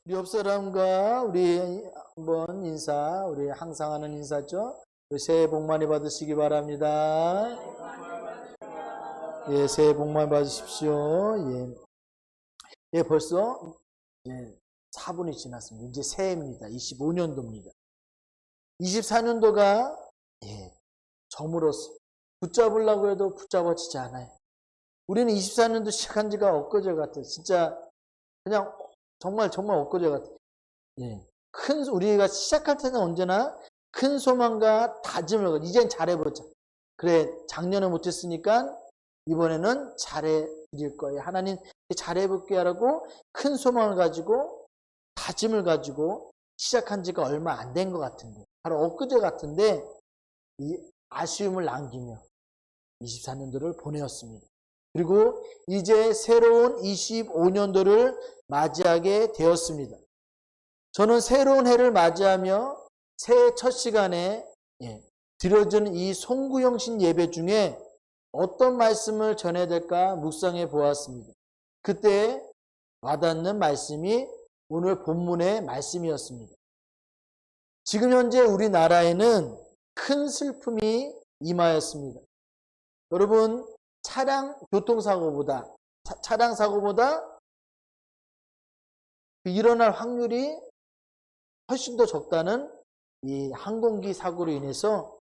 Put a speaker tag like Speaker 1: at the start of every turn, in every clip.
Speaker 1: 우리 옆 사람과 우리 한번 인사, 우리 항상 하는 인사죠. 새해 복 많이 받으시기 바랍니다. 예, 새해 복 많이 받으십시오. 예, 예, 벌써 4분이 지났습니다. 이제 새해입니다. 25년도입니다. 24년도가 저물었어. 붙잡으려고 해도 붙잡아지지 않아요. 우리는 24년도 시작한 지가 엊그제 같아요. 진짜 그냥 정말 엊그제 같아요. 예. 우리가 시작할 때는 언제나 큰 소망과 다짐을 가지고 이젠 잘해보자. 그래, 작년에 못했으니까 이번에는 잘해드릴 거예요. 하나님 잘해볼게 하라고 큰 소망을 가지고 다짐을 가지고 시작한 지가 얼마 안 된 것 같은데, 바로 엊그제 같은데 이 아쉬움을 남기며 24년도를 보내었습니다. 그리고 이제 새로운 25년도를 맞이하게 되었습니다. 저는 새로운 해를 맞이하며 새해 첫 시간에 드려지는 이 송구영신 예배 중에 어떤 말씀을 전해야 될까 묵상해 보았습니다. 그때 와닿는 말씀이 오늘 본문의 말씀이었습니다. 지금 현재 우리나라에는 큰 슬픔이 임하였습니다. 여러분, 차량 사고보다 일어날 확률이 훨씬 더 적다는 이 항공기 사고로 인해서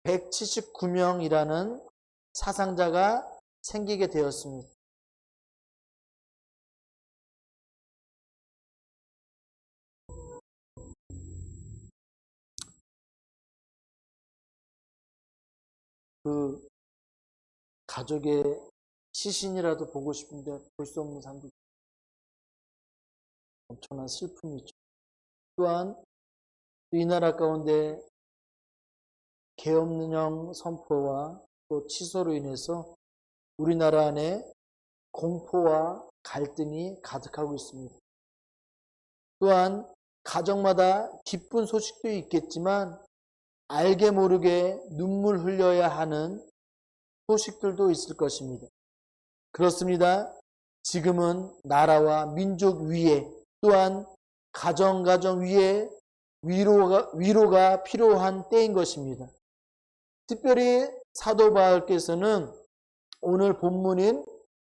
Speaker 1: 179명이라는 사상자가 생기게 되었습니다. 그 가족의 시신이라도 보고 싶은데 볼 수 없는 사람들, 엄청난 슬픔이죠. 또한 이 나라 가운데 계엄령 선포와 또 취소로 인해서 우리나라 안에 공포와 갈등이 가득하고 있습니다. 또한 가정마다 기쁜 소식도 있겠지만 알게 모르게 눈물 흘려야 하는 소식들도 있을 것입니다. 그렇습니다. 지금은 나라와 민족 위에 또한 가정 위에 위로가 필요한 때인 것입니다. 특별히 사도 바울께서는 오늘 본문인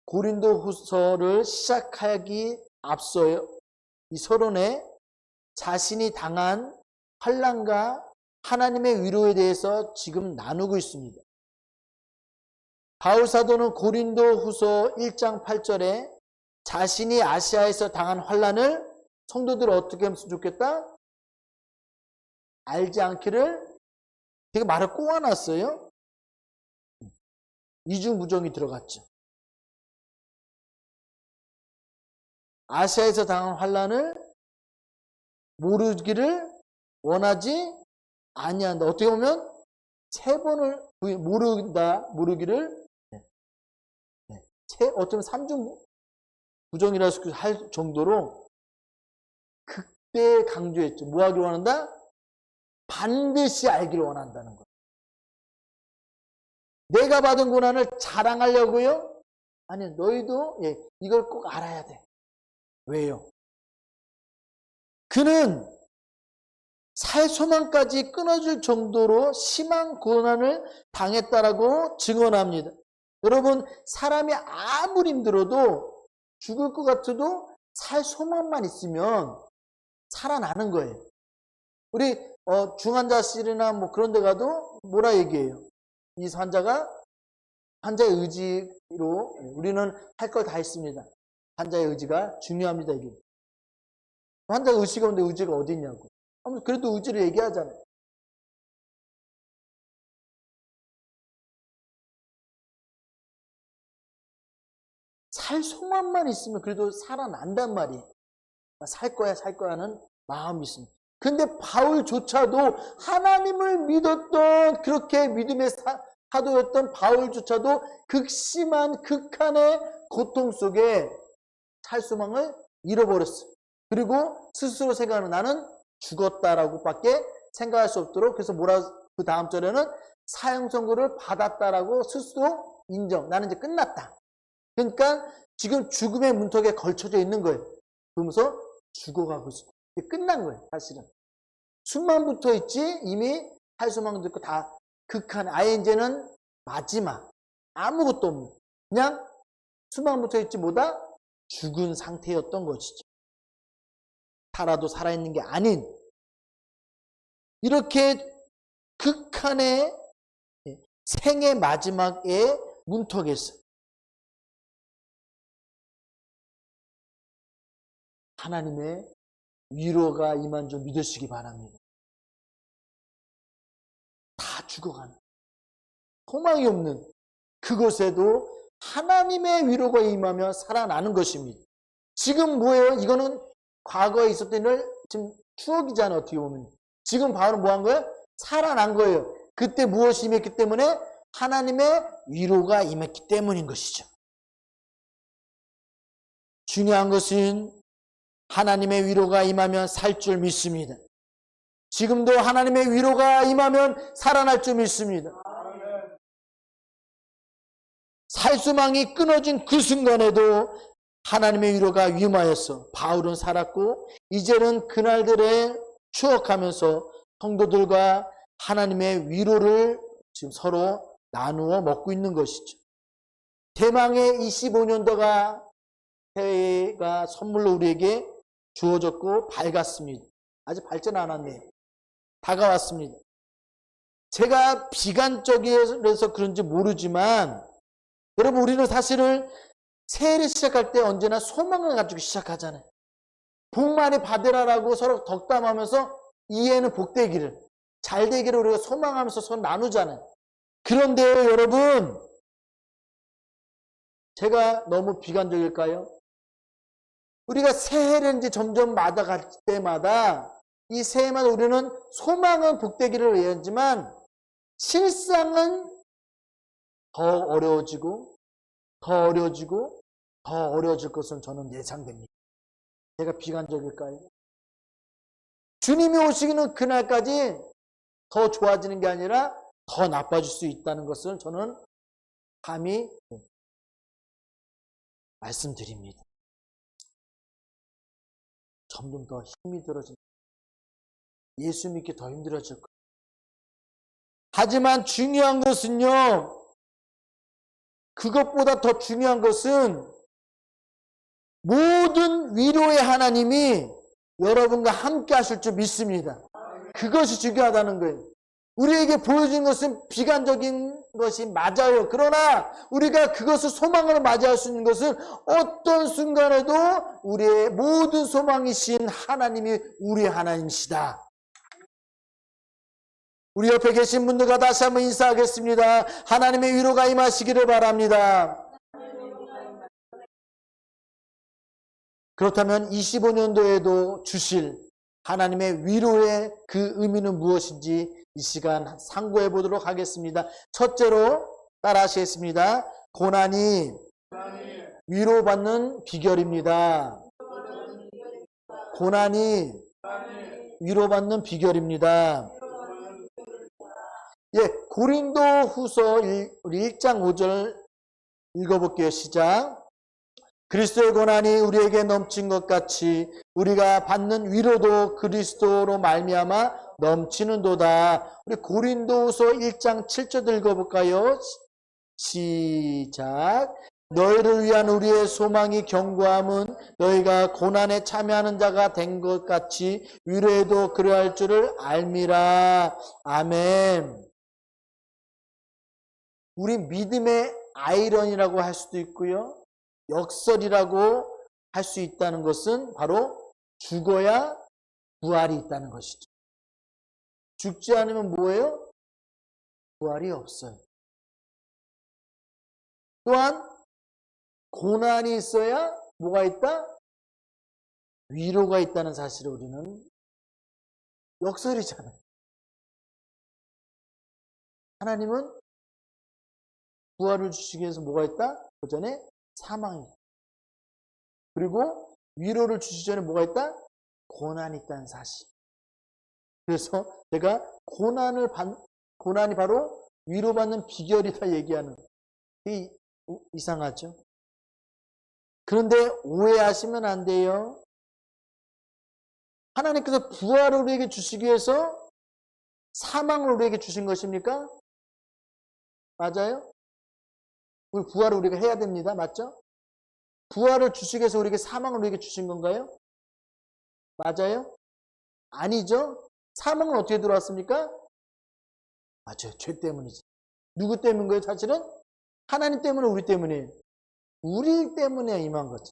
Speaker 1: 고린도후서를 시작하기 앞서요, 이 서론에 자신이 당한 환난과 하나님의 위로에 대해서 지금 나누고 있습니다. 바울 사도는 고린도후서 1장 8절에 자신이 아시아에서 당한 환난을 성도들 어떻게 하면 좋겠다? 알지 않기를 되게 말을 꼬아놨어요. 이중부정이 들어갔죠. 아시아에서 당한 환난을 모르기를 원하지 아니한다. 어떻게 보면 3번을 모르기를 어쩌면 3중 부정이라 할 정도로 극대 강조했죠. 뭐 하기를 원한다? 반드시 알기를 원한다는 거예요. 내가 받은 고난을 자랑하려고요? 아니, 너희도 이걸 꼭 알아야 돼. 왜요? 그는 살 소망까지 끊어질 정도로 심한 고난을 당했다라고 증언합니다. 여러분, 사람이 아무리 힘들어도 죽을 것 같아도 살 소망만 있으면 살아나는 거예요. 우리 중환자실이나 뭐 그런 데 가도 뭐라 얘기해요? 이 환자의 의지로 우리는 할 걸 다 했습니다. 환자의 의지가 중요합니다. 이게 환자가 의지가 없는데 의지가 어디 있냐고. 그래도 의지를 얘기하잖아요. 살 소망만 있으면 그래도 살아난단 말이에요. 살 거야 하는 마음이 있습니다. 근데 바울조차도 하나님을 믿었던, 그렇게 믿음의 사도였던 바울조차도 극심한 극한의 고통 속에 살 소망을 잃어버렸어요. 그리고 스스로 생각하는 나는 죽었다라고 밖에 생각할 수 없도록, 그래서 그 다음 절에는 사형 선고를 받았다라고 스스로 인정. 나는 이제 끝났다. 그러니까 지금 죽음의 문턱에 걸쳐져 있는 거예요. 그러면서 죽어가고 있어. 끝난 거예요, 사실은. 숨만 붙어 있지 이미 살 소망도 있고 다 극한. 아예 이제는 마지막. 아무것도 없는. 그냥 숨만 붙어 있지 뭐다? 죽은 상태였던 것이죠. 살아도 살아있는 게 아닌 이렇게 극한의 생의 마지막에 문턱에서 하나님의 위로가 임한 줄 믿으시기 바랍니다. 다 죽어가는 소망이 없는 그곳에도 하나님의 위로가 임하며 살아나는 것입니다. 지금 뭐예요? 이거는 과거에 있었던 일 지금 추억이잖아요. 어떻게 보면. 지금 바로 뭐 한 거예요? 살아난 거예요. 그때 무엇이 임했기 때문에? 하나님의 위로가 임했기 때문인 것이죠. 중요한 것은 하나님의 위로가 임하면 살 줄 믿습니다. 지금도 하나님의 위로가 임하면 살아날 줄 믿습니다. 살 소망이 끊어진 그 순간에도 하나님의 위로가 임하였어. 바울은 살았고 이제는 그날들에 추억하면서 성도들과 하나님의 위로를 지금 서로 나누어 먹고 있는 것이죠. 대망의 25년도가 새해가 선물로 우리에게 주어졌고 밝았습니다. 아직 밝지는 않았네요. 다가왔습니다. 제가 비관적이라서 그런지 모르지만 여러분 우리는 사실은 새해를 시작할 때 언제나 소망을 가지고 시작하잖아요. 복 많이 받으라라고 서로 덕담하면서 이해는 복되기를 잘 되기를 우리가 소망하면서 서로 나누잖아요. 그런데요 여러분 제가 너무 비관적일까요? 우리가 새해를 이제 점점 맞아갈 때마다 이 새해마다 우리는 소망은 복되기를 외우지만 실상은 더 어려워지고 더 어려워지고 더 어려워질 것은 저는 예상됩니다. 제가 비관적일까요? 주님이 오시기는 그날까지 더 좋아지는 게 아니라 더 나빠질 수 있다는 것을 저는 감히 말씀드립니다. 점점 더 힘이 들어집니다. 예수 믿기 더 힘들어질 거예요. 하지만 중요한 것은요. 그것보다 더 중요한 것은 모든 위로의 하나님이 여러분과 함께 하실 줄 믿습니다. 그것이 중요하다는 거예요. 우리에게 보여준 것은 비관적인 것이 맞아요. 그러나 우리가 그것을 소망으로 맞이할 수 있는 것은 어떤 순간에도 우리의 모든 소망이신 하나님이 우리의 하나님이시다. 우리 옆에 계신 분들과 다시 한번 인사하겠습니다. 하나님의 위로가 임하시기를 바랍니다. 그렇다면 25년도에도 주실 하나님의 위로의 그 의미는 무엇인지 이 시간 상고해 보도록 하겠습니다. 첫째로 따라 하시겠습니다. 고난이 위로받는 비결입니다. 고난이 위로받는 비결입니다. 예, 고린도 후서 1장 5절 읽어볼게요. 시작. 그리스도의 고난이 우리에게 넘친 것 같이 우리가 받는 위로도 그리스도로 말미암아 넘치는도다. 우리 고린도후서 1장 7절 읽어볼까요? 시작. 너희를 위한 우리의 소망이 견고함은 너희가 고난에 참여하는 자가 된 것 같이 위로에도 그러할 줄을 알미라. 아멘. 우리 믿음의 아이러니라고 할 수도 있고요. 역설이라고 할 수 있다는 것은 바로 죽어야 부활이 있다는 것이죠. 죽지 않으면 뭐예요? 부활이 없어요. 또한 고난이 있어야 뭐가 있다? 위로가 있다는 사실을 우리는 역설이잖아요. 하나님은 부활을 주시기 위해서 뭐가 있다? 그 전에 사망이 있다. 그리고 위로를 주시기 전에 뭐가 있다? 고난이 있다는 사실. 그래서 제가 고난이 바로 위로받는 비결이다 얘기하는 게 이상하죠? 그런데 오해하시면 안 돼요. 하나님께서 부활을 우리에게 주시기 위해서 사망을 우리에게 주신 것입니까? 맞아요? 우리 부활을 우리가 해야 됩니다. 맞죠? 부활을 주시기 위해서 우리에게 사망을 우리에게 주신 건가요? 맞아요? 아니죠? 사망은 어떻게 들어왔습니까? 맞아요. 죄 때문이지. 누구 때문인 거예요? 사실은 하나님 때문에, 우리 때문에, 우리 때문에 임한 거죠.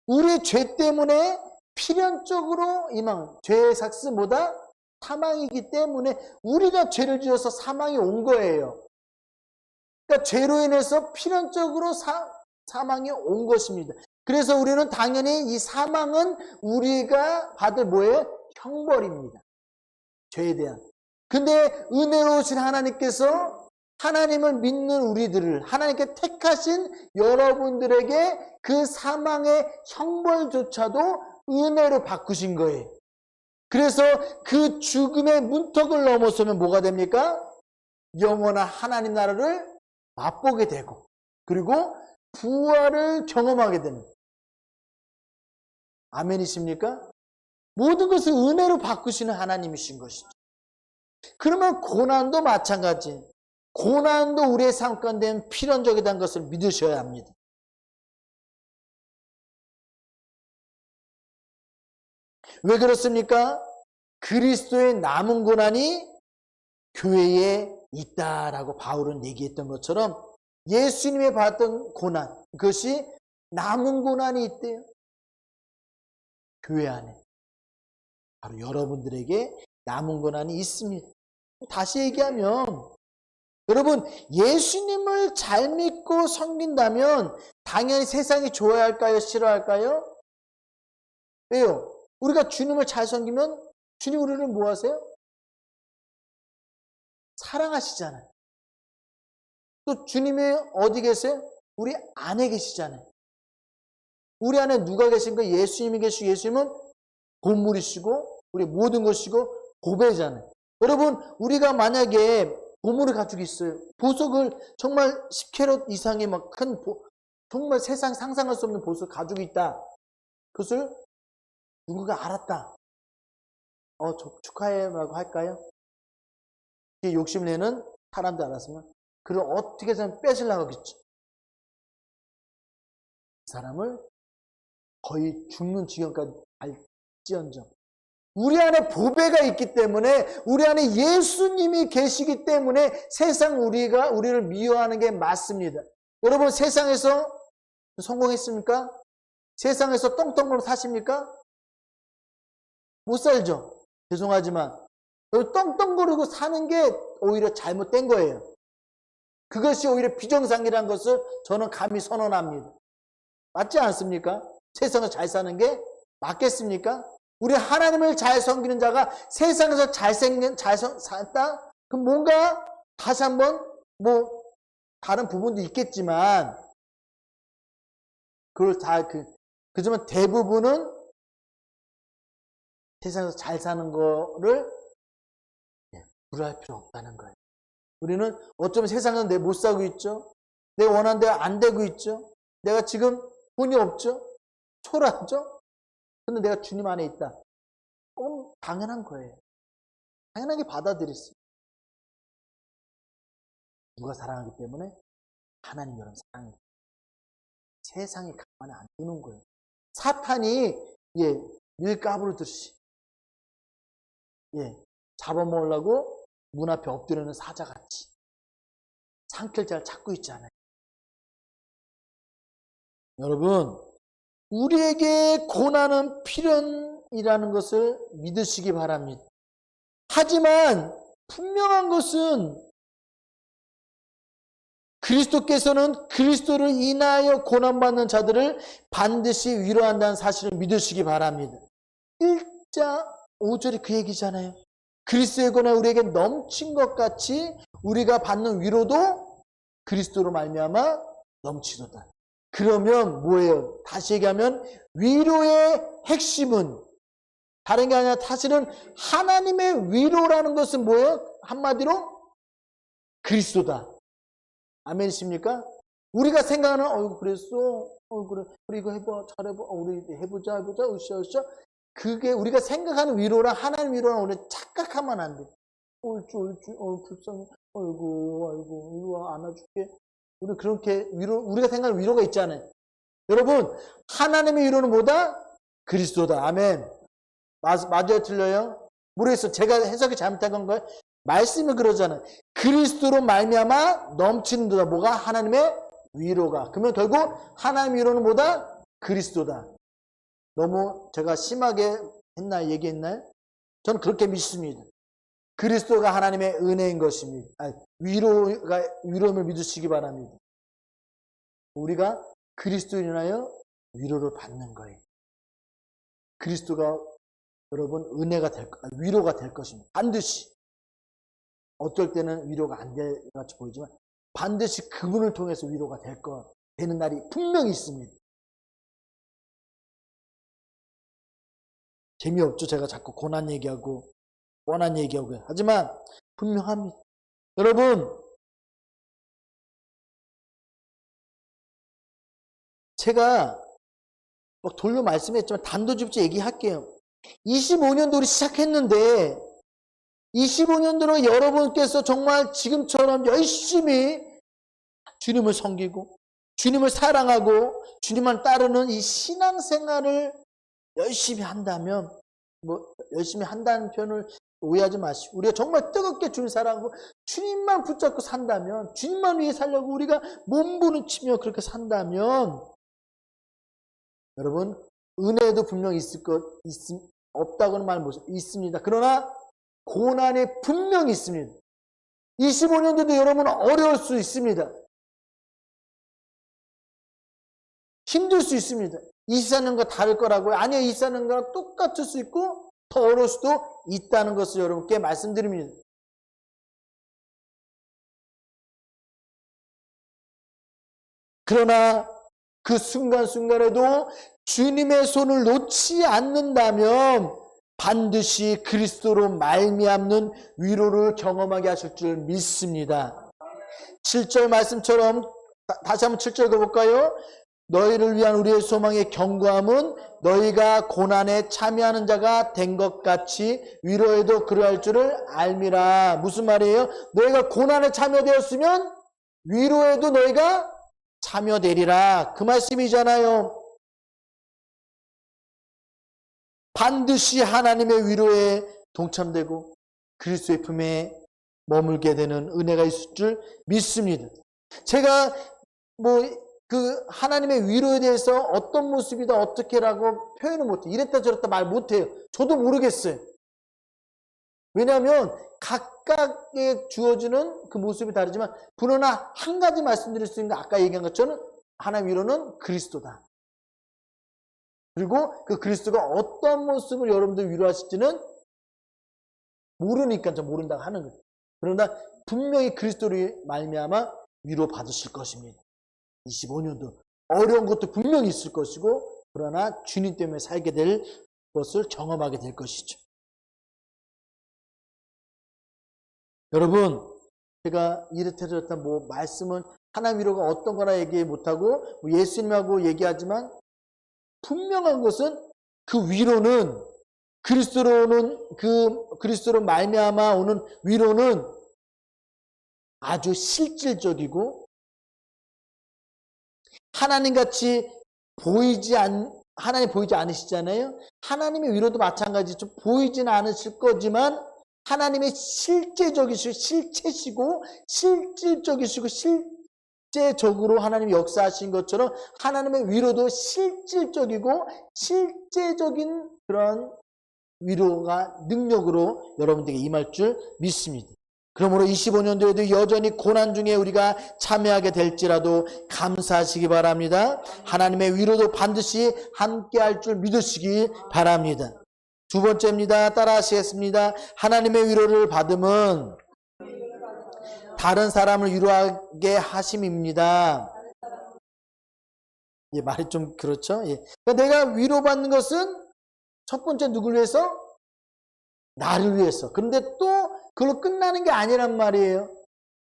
Speaker 1: 우리의 죄 때문에 필연적으로 임한, 죄의 삭스 뭐다? 사망이기 때문에 우리가 죄를 지어서 사망이 온 거예요. 그러니까 죄로 인해서 필연적으로 사망이 온 것입니다. 그래서 우리는 당연히 이 사망은 우리가 받을 뭐예요? 형벌입니다. 죄에 대한. 근데 은혜로우신 하나님께서 하나님을 믿는 우리들을, 하나님께 택하신 여러분들에게 그 사망의 형벌조차도 은혜로 바꾸신 거예요. 그래서 그 죽음의 문턱을 넘어서면 뭐가 됩니까? 영원한 하나님 나라를 맛보게 되고, 그리고 부활을 경험하게 되는. 아멘이십니까? 모든 것을 은혜로 바꾸시는 하나님이신 것이죠. 그러면 고난도 마찬가지. 고난도 우리의 삶 가운데 필연적이라는 것을 믿으셔야 합니다. 왜 그렇습니까? 그리스도의 남은 고난이 교회에 있다라고 바울은 얘기했던 것처럼 예수님이 받았던 고난, 그것이 남은 고난이 있대요. 교회 안에. 바로 여러분들에게 남은 고난이 있습니다. 다시 얘기하면 여러분, 예수님을 잘 믿고 섬긴다면 당연히 세상이 좋아할까요? 싫어할까요? 왜요? 우리가 주님을 잘 섬기면 주님 우리를 뭐 하세요? 사랑하시잖아요. 또 주님이 어디 계세요? 우리 안에 계시잖아요. 우리 안에 누가 계신 거예요? 예수님이 계시고, 예수님은 보물이시고 우리 모든 것이고 보배잖아요. 여러분, 우리가 만약에 보물을 가지고 있어요. 보석을 정말 10캐럿 이상의 막 큰 정말 세상 상상할 수 없는 보석을 가지고 있다. 그것을 누군가 알았다. 축하해라고 할까요? 욕심내는 사람들 알았으면 그를 어떻게 해서는 뺏으려고 하겠죠. 그 사람을 거의 죽는 지경까지 갈지언정. 우리 안에 보배가 있기 때문에, 우리 안에 예수님이 계시기 때문에 세상 우리를 미워하는 게 맞습니다. 여러분, 세상에서 성공했습니까? 세상에서 똥똥으로 사십니까? 못 살죠. 죄송하지만 떵떵거리고 사는 게 오히려 잘못된 거예요. 그것이 오히려 비정상이라는 것을 저는 감히 선언합니다. 맞지 않습니까? 세상에서 잘 사는 게 맞겠습니까? 우리 하나님을 잘 섬기는 자가 세상에서 잘 살다? 그럼 뭔가 다시 한번 다른 부분도 있겠지만 그걸 그지만 대부분은 세상에서 잘 사는 거를 부러워할 필요 없다는 거예요. 우리는 어쩌면 세상에서 내 못 살고 있죠. 내 원하는 대로 안 되고 있죠. 내가 지금 돈이 없죠. 초라하죠. 근데 내가 주님 안에 있다. 당연한 거예요. 당연하게 받아들였어요. 누가 사랑하기 때문에? 하나님 여러분 사랑해요. 세상이 가만히 안 두는 거예요. 사탄이 일 까부르듯이 잡아먹으려고 문 앞에 엎드려는 사자같이 상킬자를 찾고 있잖아요. 여러분, 우리에게 고난은 필연이라는 것을 믿으시기 바랍니다. 하지만 분명한 것은 그리스도께서는 그리스도를 인하여 고난받는 자들을 반드시 위로한다는 사실을 믿으시기 바랍니다. 1자 5절이 그 얘기잖아요. 그리스도의 고난이 우리에게 넘친 것 같이 우리가 받는 위로도 그리스도로 말미암아 넘치도다. 그러면 뭐예요? 다시 얘기하면 위로의 핵심은 다른 게 아니라 사실은 하나님의 위로라는 것은 뭐예요? 한마디로 그리스도다. 아멘이십니까? 우리가 생각하는 그랬어. 그래, 우리 이거 해봐, 잘해봐, 우리 해보자, 으쌰. 그게 우리가 생각하는 위로랑 하나님 위로랑 우리 착각하면 안 돼. 옳지, 불쌍해. 아이고, 이리 와, 안아줄게. 우리 그렇게 우리가 생각하는 위로가 있잖아요. 여러분, 하나님의 위로는 뭐다? 그리스도다. 아멘. 맞아요, 틀려요? 모르겠어. 제가 해석이 잘못한 건가요? 말씀이 그러잖아요. 그리스도로 말미암아 넘치는 도다. 뭐가? 하나님의 위로가. 그러면 결국 하나님의 위로는 뭐다? 그리스도다. 너무 제가 심하게 얘기했나요? 저는 그렇게 믿습니다. 그리스도가 하나님의 은혜인 것입니다. 위로임을 믿으시기 바랍니다. 우리가 그리스도로 인하여 위로를 받는 거예요. 그리스도가 여러분 위로가 될 것입니다. 반드시. 어떨 때는 위로가 안 될 것 같이 보이지만 반드시 그분을 통해서 위로가 되는 날이 분명히 있습니다. 재미없죠. 제가 자꾸 고난 얘기하고 뻔한 얘기하고. 하지만 분명합니다. 여러분, 제가 막 돌려 말씀했지만 단도직입적으로 얘기할게요. 25년도 우리 시작했는데 25년도로 여러분께서 정말 지금처럼 열심히 주님을 섬기고 주님을 사랑하고 주님을 따르는 이 신앙생활을 열심히 한다면, 열심히 한다는 표현을 오해하지 마시고, 우리가 정말 뜨겁게 주님 사랑하고 주님만 붙잡고 산다면, 주님만 위해 살려고 우리가 몸부림치며 그렇게 산다면, 여러분, 은혜도 분명히 없다고는 말 못해요. 있습니다. 그러나 고난이 분명히 있습니다. 25년도도 여러분은 어려울 수 있습니다. 힘들 수 있습니다. 24년과 다를 거라고요? 아니요, 24년과 똑같을 수 있고 더 어려울 수도 있다는 것을 여러분께 말씀드립니다. 그러나 그 순간순간에도 주님의 손을 놓지 않는다면 반드시 그리스도로 말미암는 위로를 경험하게 하실 줄 믿습니다. 7절 말씀처럼 다시 한번 7절 읽어볼까요? 너희를 위한 우리의 소망의 견고함은 너희가 고난에 참여하는 자가 된 것 같이 위로에도 그러할 줄을 알미라. 무슨 말이에요? 너희가 고난에 참여되었으면 위로에도 너희가 참여되리라. 그 말씀이잖아요. 반드시 하나님의 위로에 동참되고 그리스도의 품에 머물게 되는 은혜가 있을 줄 믿습니다. 제가 그 하나님의 위로에 대해서 어떤 모습이다 어떻게라고 표현을 못해요. 이랬다 저랬다 말 못해요. 저도 모르겠어요. 왜냐하면 각각에 주어지는 그 모습이 다르지만 그러나 한 가지 말씀드릴 수 있는 게 아까 얘기한 것처럼 하나님의 위로는 그리스도다. 그리고 그 그리스도가 어떤 모습을 여러분들 위로하실지는 모르니까 좀 모른다고 하는 거예요. 그러나 분명히 그리스도로 말미암아 위로 받으실 것입니다. 25년도 어려운 것도 분명히 있을 것이고 그러나 주님 때문에 살게 될 것을 경험하게 될 것이죠. 여러분, 제가 이렇다 저렇다 말씀은 하나님 위로가 어떤 거나 얘기 못하고 예수님하고 얘기하지만 분명한 것은 그 위로는 그리스도로 말미암아 오는 위로는 아주 실질적이고 하나님같이 하나님 보이지 않으시잖아요. 하나님의 위로도 마찬가지 좀 보이지는 않으실 거지만 하나님의 실체시고 실질적이시고 실제적으로 하나님이 역사하신 것처럼 하나님의 위로도 실질적이고 실제적인 그런 위로가 능력으로 여러분들에게 임할 줄 믿습니다. 그러므로 25년도에도 여전히 고난 중에 우리가 참여하게 될지라도 감사하시기 바랍니다. 하나님의 위로도 반드시 함께 할 줄 믿으시기 바랍니다. 두 번째입니다. 따라하시겠습니다. 하나님의 위로를 받음은 다른 사람을 위로하게 하심입니다. 말이 좀 그렇죠? 그러니까 내가 위로받는 것은 첫 번째 누굴 위해서? 나를 위해서. 그런데 또 그걸로 끝나는 게 아니란 말이에요.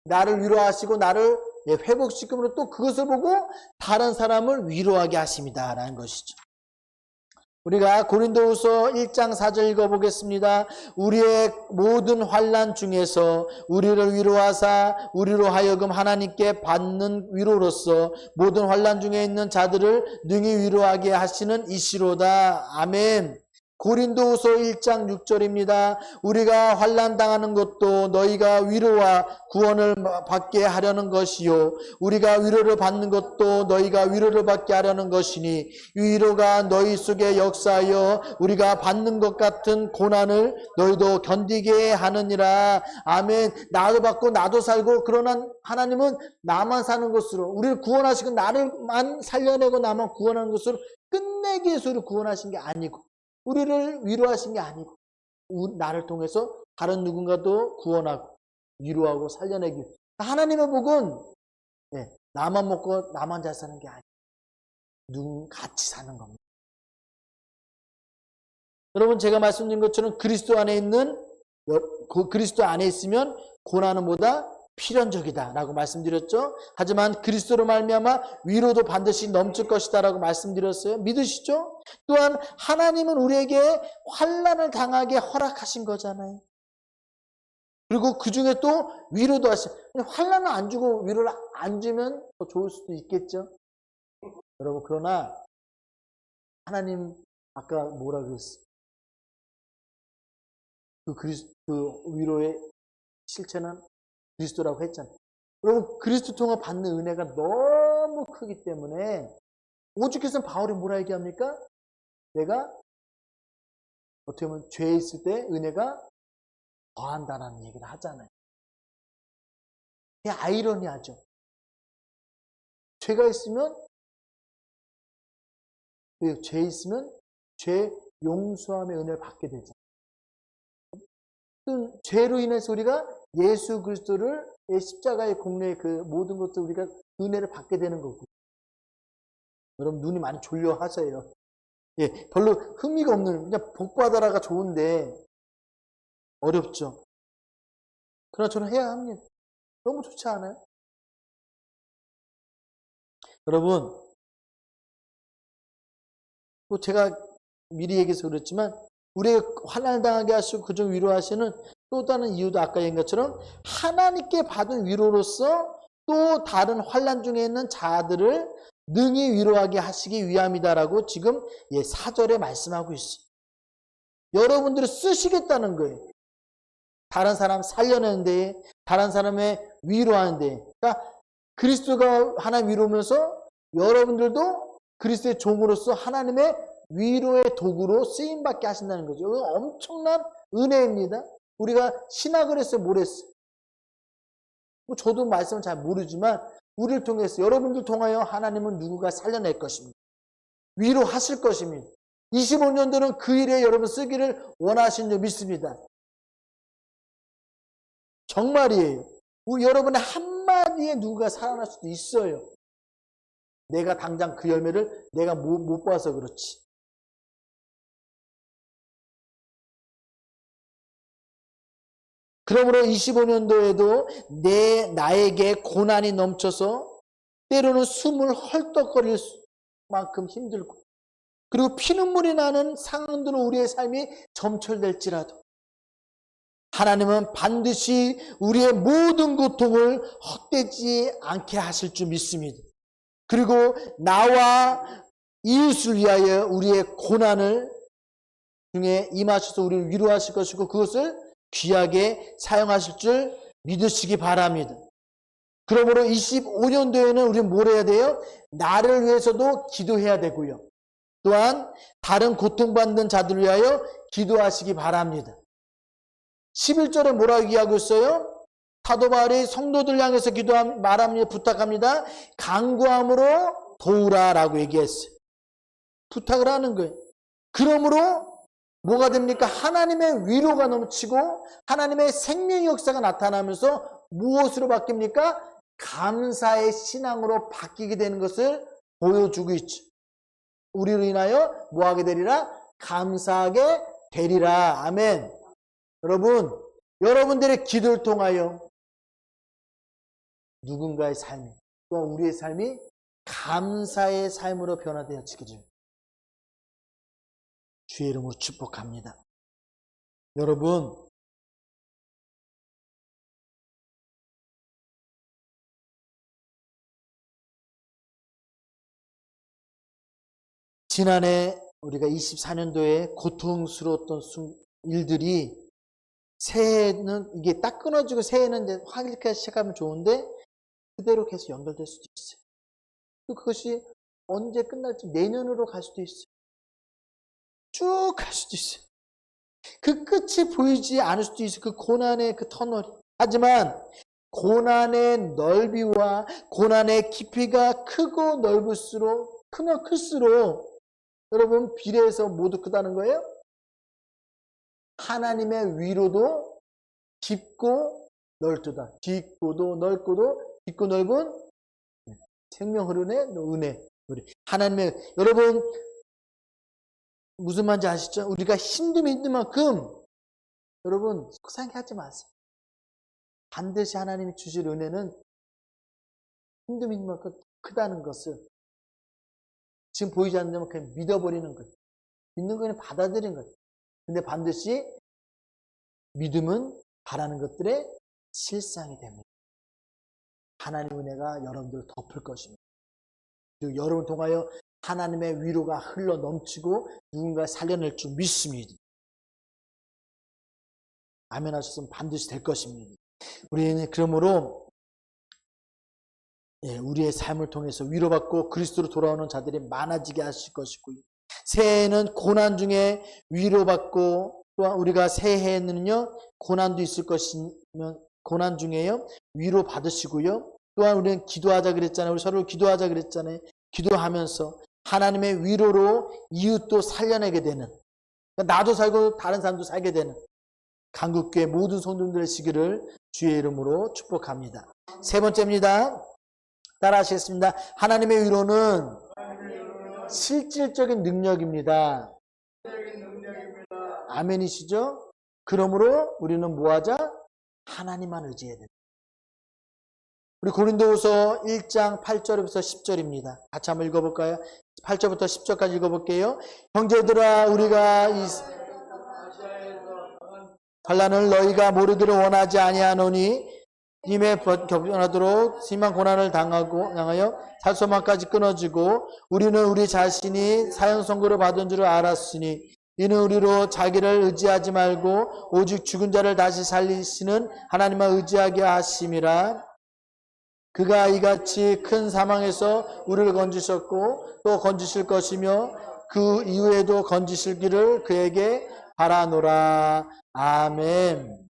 Speaker 1: 나를 위로하시고 나를 회복시킴으로 또 그것을 보고 다른 사람을 위로하게 하십니다. 라는 것이죠. 우리가 고린도후서 1장 4절 읽어보겠습니다. 우리의 모든 환난 중에서 우리를 위로하사 우리로 하여금 하나님께 받는 위로로서 모든 환난 중에 있는 자들을 능히 위로하게 하시는 이시로다. 아멘. 고린도후서 1장 6절입니다. 우리가 환난 당하는 것도 너희가 위로와 구원을 받게 하려는 것이요 우리가 위로를 받는 것도 너희가 위로를 받게 하려는 것이니 위로가 너희 속에 역사하여 우리가 받는 것 같은 고난을 너희도 견디게 하느니라. 아멘. 나도 받고 나도 살고, 그러나 하나님은 나만 사는 것으로, 우리를 구원하시고 나를만 살려내고 나만 구원하는 것으로 끝내기 위해서 우리를 구원하신 게 아니고, 우리를 위로하신 게 아니고, 나를 통해서 다른 누군가도 구원하고 위로하고 살려내기. 하나님의 복은 나만 먹고 나만 잘 사는 게 아니고 누군 같이 사는 겁니다. 여러분, 제가 말씀드린 것처럼 그리스도 안에 있으면 고난은 뭐다? 필연적이다 라고 말씀드렸죠. 하지만 그리스도로 말미암아 위로도 반드시 넘칠 것이다 라고 말씀드렸어요. 믿으시죠? 또한 하나님은 우리에게 환난을 당하게 허락하신 거잖아요. 그리고 그 중에 또 위로도 하시고, 환난을 안 주고 위로를 안 주면 더 좋을 수도 있겠죠. 여러분, 그러나 하나님 아까 뭐라 그랬어요? 그 위로의 실체는 그리스도라고 했잖아요. 여러분, 그리스도 통해 받는 은혜가 너무 크기 때문에, 오죽해서 바울이 뭐라 얘기합니까? 내가 어떻게 보면 죄에 있을 때 은혜가 더한다는 얘기를 하잖아요. 그게 아이러니하죠. 죄가 있으면, 죄에 있으면 죄 용서함의 은혜를 받게 되잖아요. 죄로 인해서 우리가 예수 그리스도를 십자가의 공로의 그 모든 것들 우리가 은혜를 받게 되는 거고. 여러분, 눈이 많이 졸려 하세요. 별로 흥미가 없는, 그냥 복 받아라가 좋은데 어렵죠. 그러나 저는 해야 합니다. 너무 좋지 않아요? 여러분, 또 제가 미리 얘기해서 그랬지만, 우리의 환난을 당하게 하시고 그중 위로하시는 또 다른 이유도 아까 얘기한 것처럼 하나님께 받은 위로로서 또 다른 환난 중에 있는 자들을 능히 위로하게 하시기 위함이다라고 지금 4절에 말씀하고 있어요. 여러분들을 쓰시겠다는 거예요. 다른 사람 살려내는 데에, 다른 사람의 위로하는 데에. 그러니까 그리스도가 하나님 위로면서 여러분들도 그리스도의 종으로서 하나님의 위로의 도구로 쓰임받게 하신다는 거죠. 이건 엄청난 은혜입니다. 우리가 신학을 했어요? 뭘 했어요? 저도 말씀을 잘 모르지만 우리를 통해서, 여러분들 통하여 하나님은 누구가 살려낼 것입니다. 위로하실 것입니다. 25년도는 그 일에 여러분 쓰기를 원하신 줄 믿습니다. 정말이에요. 여러분의 한마디에 누군가 살아날 수도 있어요. 내가 당장 그 열매를 내가 못 봐서 그렇지. 그러므로 25년도에도 나에게 고난이 넘쳐서 때로는 숨을 헐떡거릴 만큼 힘들고, 그리고 피눈물이 나는 상황들로 우리의 삶이 점철될지라도 하나님은 반드시 우리의 모든 고통을 헛되지 않게 하실 줄 믿습니다. 그리고 나와 이웃을 위하여 우리의 고난을 중에 임하셔서 우리를 위로하실 것이고 그것을 귀하게 사용하실 줄 믿으시기 바랍니다. 그러므로 25년도에는 우리는 뭘 해야 돼요? 나를 위해서도 기도해야 되고요. 또한 다른 고통받는 자들을 위하여 기도하시기 바랍니다. 11절에 뭐라고 얘기하고 있어요? 사도 바울이 성도들 향해서 말합니다. 부탁합니다. 간구함으로 도우라라고 얘기했어요. 부탁을 하는 거예요. 그러므로 뭐가 됩니까? 하나님의 위로가 넘치고 하나님의 생명의 역사가 나타나면서 무엇으로 바뀝니까? 감사의 신앙으로 바뀌게 되는 것을 보여주고 있죠. 우리로 인하여 뭐하게 되리라? 감사하게 되리라. 아멘. 여러분, 여러분들의 기도를 통하여 누군가의 삶이, 또 우리의 삶이 감사의 삶으로 변화되어지기를 주의 이름으로 축복합니다. 여러분, 지난해 우리가 24년도에 고통스러웠던 일들이 새해는 이게 딱 끊어지고 새해는 이제 확 이렇게 시작하면 좋은데 그대로 계속 연결될 수도 있어요. 또 그것이 언제 끝날지 내년으로 갈 수도 있어요. 쭉 갈 수도 있어요. 그 끝이 보이지 않을 수도 있어요. 그 고난의 그 터널이. 하지만 고난의 넓이와 고난의 깊이가 크고 넓을수록 크면 클수록 여러분 비례해서 모두 크다는 거예요. 하나님의 위로도 깊고 넓도다. 깊고도 넓고도 깊고 넓은 생명 흐르는 은혜. 하나님의 여러분 무슨 말인지 아시죠? 우리가 힘든 만큼 여러분 속상해 하지 마세요. 반드시 하나님이 주실 은혜는 힘든 만큼 크다는 것을 지금 보이지 않는 그냥 믿어버리는 거예요. 믿는 거는 받아들이는 거예요. 근데 반드시 믿음은 바라는 것들의 실상이 됩니다. 하나님의 은혜가 여러분들을 덮을 것입니다. 그리고 여러분을 통하여 하나님의 위로가 흘러 넘치고 누군가 살려낼 줄 믿습니다. 아멘 하셨으면 반드시 될 것입니다. 우리는 그러므로 우리의 삶을 통해서 위로받고 그리스도로 돌아오는 자들이 많아지게 하실 것이고요. 새해에는 고난 중에 위로받고 또한 우리가 새해에는요 고난도 있을 것이면 고난 중에요 위로 받으시고요. 또한 우리는 기도하자 그랬잖아요. 우리 서로 기도하자 그랬잖아요. 기도하면서 하나님의 위로로 이웃도 살려내게 되는, 나도 살고 다른 사람도 살게 되는 강국교회 모든 성도님들 되시기를 주의 이름으로 축복합니다. 세 번째입니다. 따라 하시겠습니다. 하나님의 위로는 실질적인 능력입니다. 아멘이시죠? 그러므로 우리는 뭐하자? 하나님만 의지해야 됩니다. 우리 고린도후서 1장 8절부터 10절입니다. 같이 한번 읽어볼까요? 8절부터 10절까지 읽어볼게요. 형제들아 우리가 이 환난을 너희가 모르기를 원하지 아니하노니 님의 격변하도록 심한 고난을 당하여 살소망까지 끊어지고 우리는 우리 자신이 사형 선고를 받은 줄을 알았으니 이는 우리로 자기를 의지하지 말고 오직 죽은 자를 다시 살리시는 하나님만 의지하게 하심이라. 그가 이같이 큰 사망에서 우리를 건지셨고 또 건지실 것이며 그 이후에도 건지실기를 그에게 바라노라. 아멘.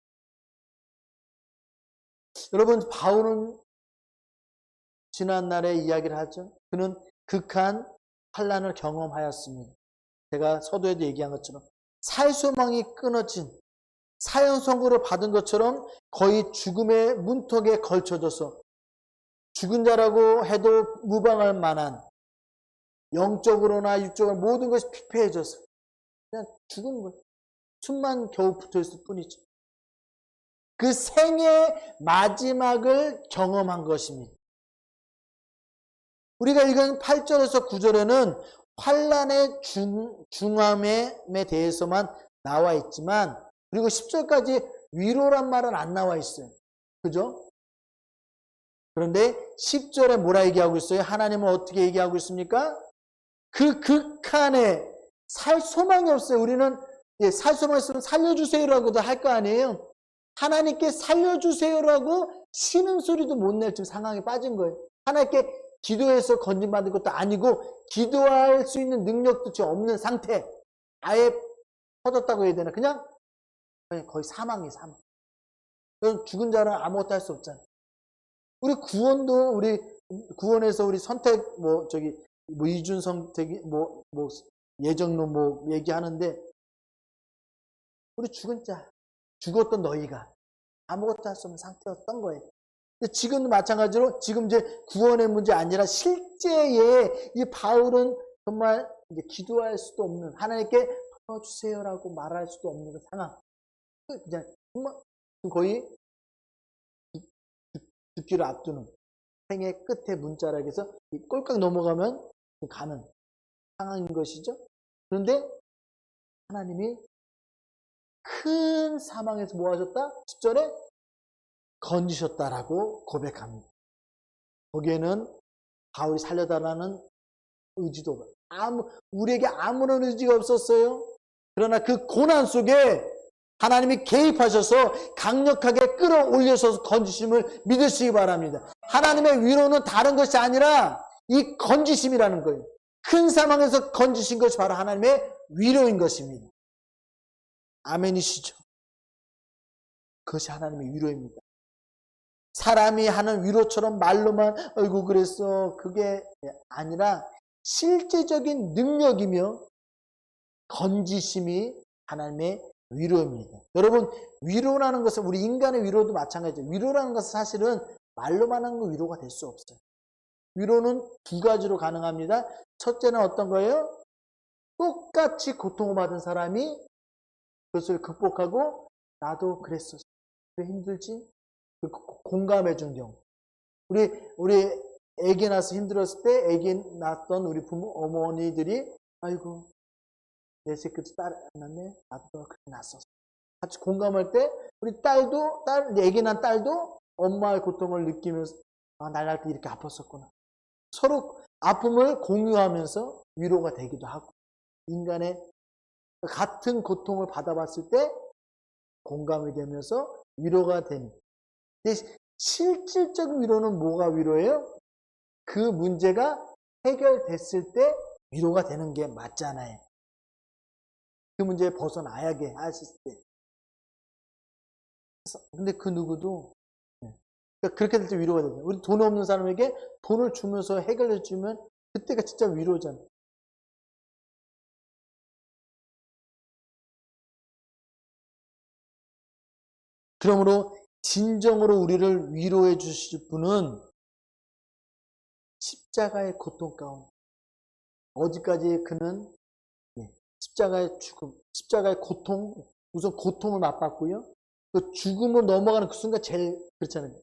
Speaker 1: 여러분 바울은 지난날에 이야기를 하죠. 그는 극한 환난을 경험하였습니다. 제가 서두에도 얘기한 것처럼 살소망이 끊어진 사형 선고를 받은 것처럼 거의 죽음의 문턱에 걸쳐져서 죽은 자라고 해도 무방할 만한 영적으로나 육적으로 모든 것이 피폐해져서 그냥 죽은 거예요. 숨만 겨우 붙어있을 뿐이죠. 그 생의 마지막을 경험한 것입니다. 우리가 읽은 8절에서 9절에는 환난의 중함에 대해서만 나와 있지만 그리고 10절까지 위로란 말은 안 나와 있어요. 그죠? 그런데 10절에 뭐라 얘기하고 있어요? 하나님은 어떻게 얘기하고 있습니까? 그 극한에 살 소망이 없어요. 우리는 살 소망이 있으면 살려주세요라고도 할 거 아니에요. 하나님께 살려주세요라고 쉬는 소리도 못 낼 지금 상황에 빠진 거예요. 하나님께 기도해서 건진받은 것도 아니고 기도할 수 있는 능력도 지금 없는 상태. 아예 퍼졌다고 해야 되나? 그냥 거의 사망이에요. 사망. 죽은 자는 아무것도 할 수 없잖아요. 우리 구원에서 우리 선택 이준 선택이 예정론 얘기하는데 우리 죽었던 너희가 아무것도 할 수 없는 상태였던 거예요. 근데 지금도 마찬가지로 지금 이제 구원의 문제 아니라 실제의 이 바울은 정말 이제 기도할 수도 없는 하나님께 도와주세요라고 말할 수도 없는 그 상황. 그냥 정말 거의 죽기를 앞두는 생의 끝에 문자락에서 꼴깍 넘어가면 가는 상황인 것이죠. 그런데 하나님이 큰 사망에서 뭐 하셨다? 10절에 건지셨다라고 고백합니다. 거기에는 바울이 살려달라는 의지도 우리에게 아무런 의지가 없었어요. 그러나 그 고난 속에 하나님이 개입하셔서 강력하게 끌어올려서 건지심을 믿으시기 바랍니다. 하나님의 위로는 다른 것이 아니라 이 건지심이라는 거예요. 큰 사망에서 건지신 것이 바로 하나님의 위로인 것입니다. 아멘이시죠? 그것이 하나님의 위로입니다. 사람이 하는 위로처럼 말로만 아이고 그랬어 그게 아니라 실제적인 능력이며 건지심이 하나님의 위로입니다. 여러분 위로라는 것은 우리 인간의 위로도 마찬가지죠. 위로라는 것은 사실은 말로만 하는 거 위로가 될 수 없어요. 위로는 두 가지로 가능합니다. 첫째는 어떤 거예요? 똑같이 고통을 받은 사람이 그것을 극복하고 나도 그랬었어. 왜 힘들지? 공감해 준 경우. 우리 아기 낳아서 힘들었을 때 아기 낳았던 우리 부모 어머니들이 아이고 내 새끼도 딸 낳네 나도 그렇게 낳았었어. 같이 공감할 때 우리 딸도 아기 낳은 딸도 엄마의 고통을 느끼면서 날 낳을 때 이렇게 아팠었구나. 서로 아픔을 공유하면서 위로가 되기도 하고 인간의 같은 고통을 받아봤을 때 공감이 되면서 위로가 되는. 실질적 위로는 뭐가 위로예요? 그 문제가 해결됐을 때 위로가 되는 게 맞잖아요. 그 문제에 벗어나야게 하실 때. 근데 그 누구도 그러니까 그렇게 될 때 위로가 되죠. 우리 돈 없는 사람에게 돈을 주면서 해결해 주면 그때가 진짜 위로잖아요. 그러므로 진정으로 우리를 위로해 주실 분은 십자가의 고통 가운데 어디까지 그는 십자가의 죽음, 십자가의 고통, 우선 고통을 맛봤고요. 그 죽음을 넘어가는 그 순간 제일 그렇잖아요.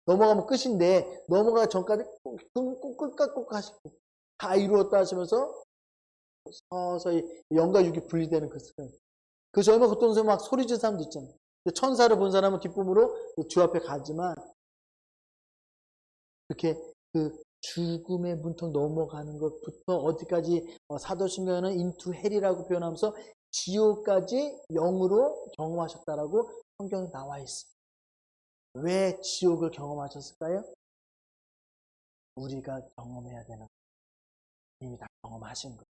Speaker 1: 넘어가면 끝인데 넘어가기 전까지 꾹꾹꾹꾹 하시고 다 이루었다 하시면서 서서히 영과 육이 분리되는 그 순간. 그래서 얼마나 고통스러워 막 소리 지르는 사람도 있잖아요. 천사를 본 사람은 기쁨으로 주 앞에 가지만 이렇게 그 죽음의 문턱 넘어가는 것부터 어디까지 사도신경에는 into hell이라고 표현하면서 지옥까지 영으로 경험하셨다라고 성경에 나와 있어요. 왜 지옥을 경험하셨을까요? 우리가 경험해야 되는 이미 다 경험하신 거예요.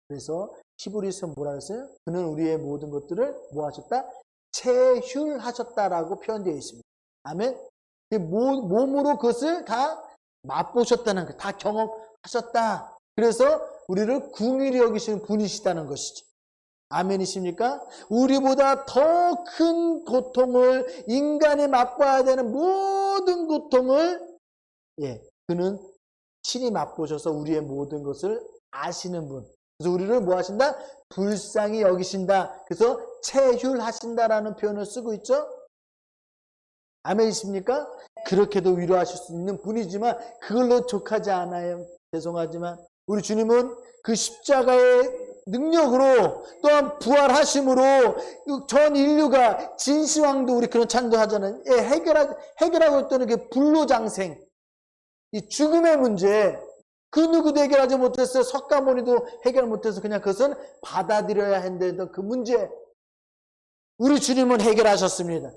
Speaker 1: 그래서 히브리서 뭐라 했어요? 그는 우리의 모든 것들을 뭐 하셨다? 체휼하셨다라고 표현되어 있습니다. 아멘. 몸으로 그것을 다 맛보셨다는 거, 다 경험하셨다. 그래서 우리를 궁일이 여기시는 분이시다는 것이죠. 아멘이십니까? 우리보다 더 큰 고통을 인간이 맛봐야 되는 모든 고통을 그는 친히 맛보셔서 우리의 모든 것을 아시는 분. 그래서 우리를 뭐 하신다? 불쌍히 여기신다. 그래서 체휼하신다라는 표현을 쓰고 있죠. 아멘이십니까? 그렇게도 위로하실 수 있는 분이지만 그걸로 족하지 않아요. 죄송하지만 우리 주님은 그 십자가의 능력으로 또한 부활하심으로 전 인류가 진시황도 우리 그런 찬도하잖아요. 해결하고 있던 그 불로장생, 이 죽음의 문제 그 누구도 해결하지 못했어요. 석가모니도 해결 못해서 그냥 그것은 받아들여야 한다던 그 문제 우리 주님은 해결하셨습니다.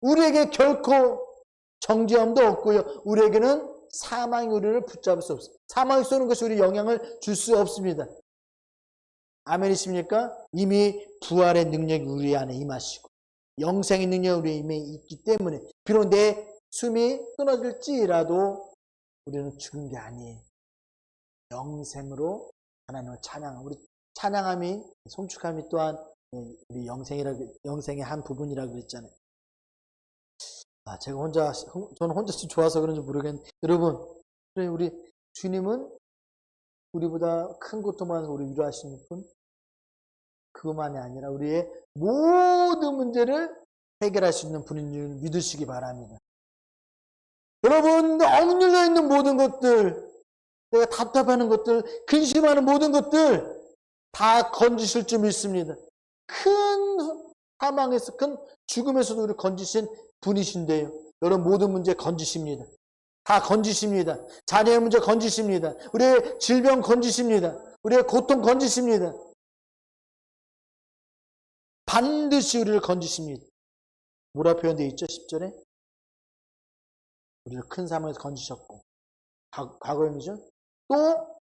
Speaker 1: 우리에게 결코 정죄함도 없고요. 우리에게는 사망이 우리를 붙잡을 수 없습니다. 사망이 쏘는 것이 우리 영향을 줄 수 없습니다. 아멘이십니까? 이미 부활의 능력이 우리 안에 임하시고 영생의 능력이 우리 안에 있기 때문에 비록 내 숨이 끊어질지라도 우리는 죽은 게 아니에요. 영생으로 하나님을 우리 찬양함이 송축함이 또한 우리 영생의 한 부분이라고 그랬잖아요. 저는 혼자 좋아서 그런지 모르겠는데 여러분 우리 주님은 우리보다 큰 고통만 우리 위로하시는 분 그것만이 아니라 우리의 모든 문제를 해결할 수 있는 분인 줄 믿으시기 바랍니다. 여러분, 억눌려 있는 모든 것들, 내가 답답하는 것들, 근심하는 모든 것들 다 건지실 줄 믿습니다. 큰 사망에서, 큰 죽음에서도 우리를 건지신 분이신데요. 여러분, 모든 문제 건지십니다. 다 건지십니다. 자녀의 문제 건지십니다. 우리의 질병 건지십니다. 우리의 고통 건지십니다. 반드시 우리를 건지십니다. 뭐라 표현되어 있죠? 10절에 우리를 큰 사망에서 건지셨고, 과거형이죠. 또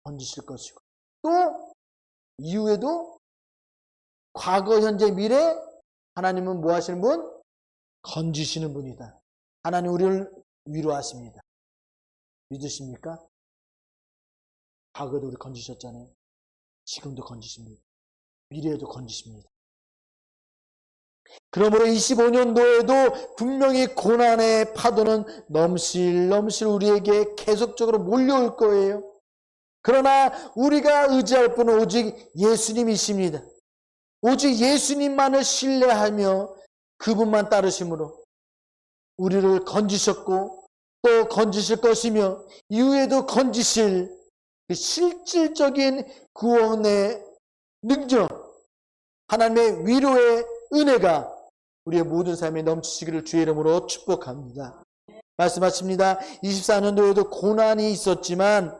Speaker 1: 건지실 것이고, 또 이후에도 과거, 현재, 미래 하나님은 뭐 하시는 분? 건지시는 분이다. 하나님 우리를 위로하십니다. 믿으십니까? 과거에도 우리 건지셨잖아요. 지금도 건지십니다. 미래에도 건지십니다. 그러므로 25년도에도 분명히 고난의 파도는 넘실넘실 우리에게 계속적으로 몰려올 거예요. 그러나 우리가 의지할 분은 오직 예수님이십니다. 오직 예수님만을 신뢰하며 그분만 따르심으로 우리를 건지셨고 또 건지실 것이며 이후에도 건지실 그 실질적인 구원의 능력, 하나님의 위로의 은혜가 우리의 모든 삶에 넘치시기를 주의 이름으로 축복합니다. 말씀하십니다. 24년도에도 고난이 있었지만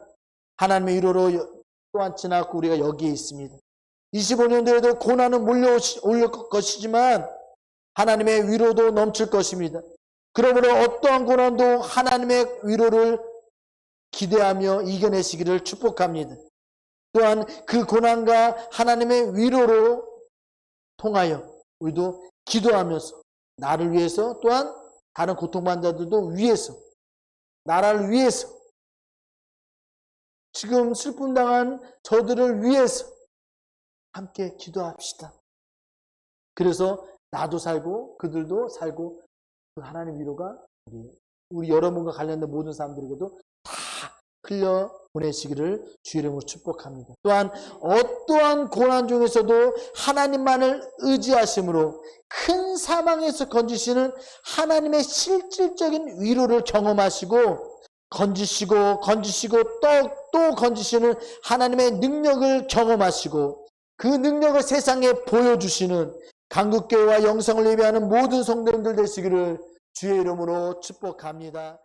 Speaker 1: 하나님의 위로로 또한 지나고 우리가 여기에 있습니다. 25년도에도 고난은 몰려올 것이지만 하나님의 위로도 넘칠 것입니다. 그러므로 어떠한 고난도 하나님의 위로를 기대하며 이겨내시기를 축복합니다. 또한 그 고난과 하나님의 위로로 통하여 우리도 기도하면서 나를 위해서 또한 다른 고통받는 자들도 위해서 나라를 위해서 지금 슬픔 당한 저들을 위해서 함께 기도합시다. 그래서 나도 살고 그들도 살고 그 하나님의 위로가 우리 여러분과 관련된 모든 사람들에게도 다 흘려 보내시기를 주의 이름으로 축복합니다. 또한 어떠한 고난 중에서도 하나님만을 의지하심으로 큰 사망에서 건지시는 하나님의 실질적인 위로를 경험하시고 건지시고 또 건지시는 하나님의 능력을 경험하시고 그 능력을 세상에 보여주시는 강국교회와 영성을 예배하는 모든 성도님들 되시기를 주의 이름으로 축복합니다.